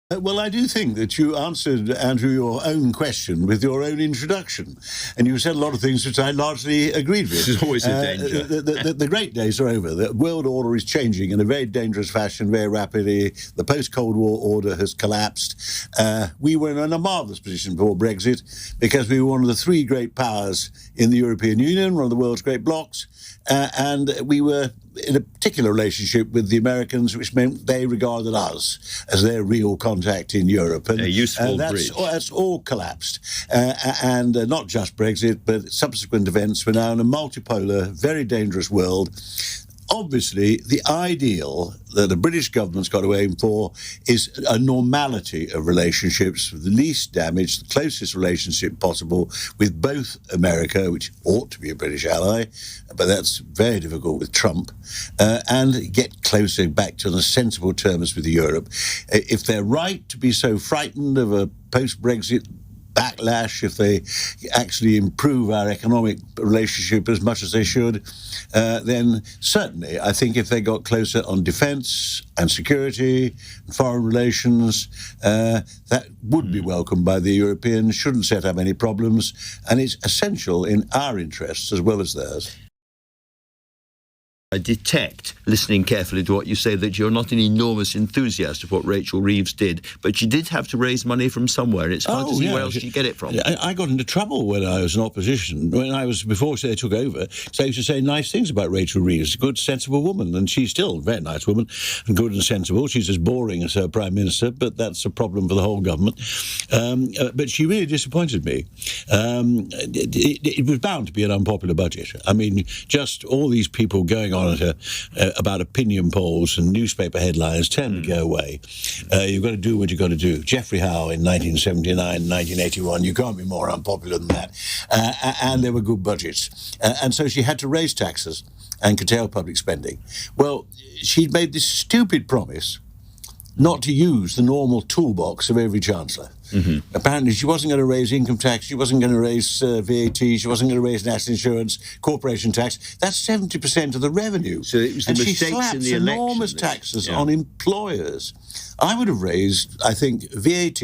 Well, I do think that you answered, Andrew, your own question with your own introduction. And you said a lot of things which I largely agreed with. This is always a danger. The great days are over. The world order is changing in a very dangerous fashion, very rapidly. The post-Cold War order has collapsed. We were in a marvellous position before Brexit because we were one of the three great powers in the European Union, one of the world's great blocs, and we were in a particular relationship with the Americans, which meant they regarded us as their real contact in Europe. And a useful bridge. That's all collapsed. And not just Brexit, but subsequent events. We're now in a multipolar, very dangerous world. Obviously, the ideal that the British government's got to aim for is a normality of relationships, the least damage, the closest relationship possible with both America, which ought to be a British ally, but that's very difficult with Trump, and get closer back to the sensible terms with Europe. If they're right to be so frightened of a post-Brexit backlash, if they actually improve our economic relationship as much as they should, then certainly I think if they got closer on defence and security and foreign relations, that would be welcomed by the Europeans, shouldn't set up any problems, and it's essential in our interests as well as theirs. I detect, listening carefully to what you say, that you're not an enormous enthusiast of what Rachel Reeves did, but she did have to raise money from somewhere, and it's hard to see where else she get it from. I got into trouble when I was in opposition. Before they took over, so I used to say nice things about Rachel Reeves, a good, sensible woman, and she's still a very nice woman, and good and sensible. She's as boring as her Prime Minister, but that's a problem for the whole government. But she really disappointed me. It was bound to be an unpopular budget. I mean, just all these people going on about opinion polls and newspaper headlines tend to go away. You've got to do what you've got to do. Geoffrey Howe in 1979, 1981, you can't be more unpopular than that. And there were good budgets. And so she had to raise taxes and curtail public spending. Well, she'd made this stupid promise not to use the normal toolbox of every chancellor. Mm-hmm. Apparently, she wasn't going to raise income tax, she wasn't going to raise VAT, she wasn't going to raise national insurance, corporation tax. That's 70% of the revenue. So it was the mistakes in the election. Enormous taxes on employers. I would have raised, I think, VAT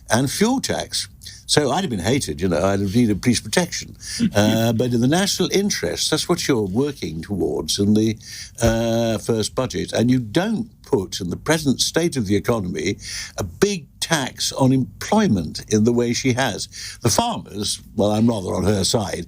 and fuel tax. So I'd have been hated, I'd have needed police protection. But in the national interest, that's what you're working towards in the first budget. And you don't put, in the present state of the economy, a big tax on employment in the way she has. The farmers, well, I'm rather on her side.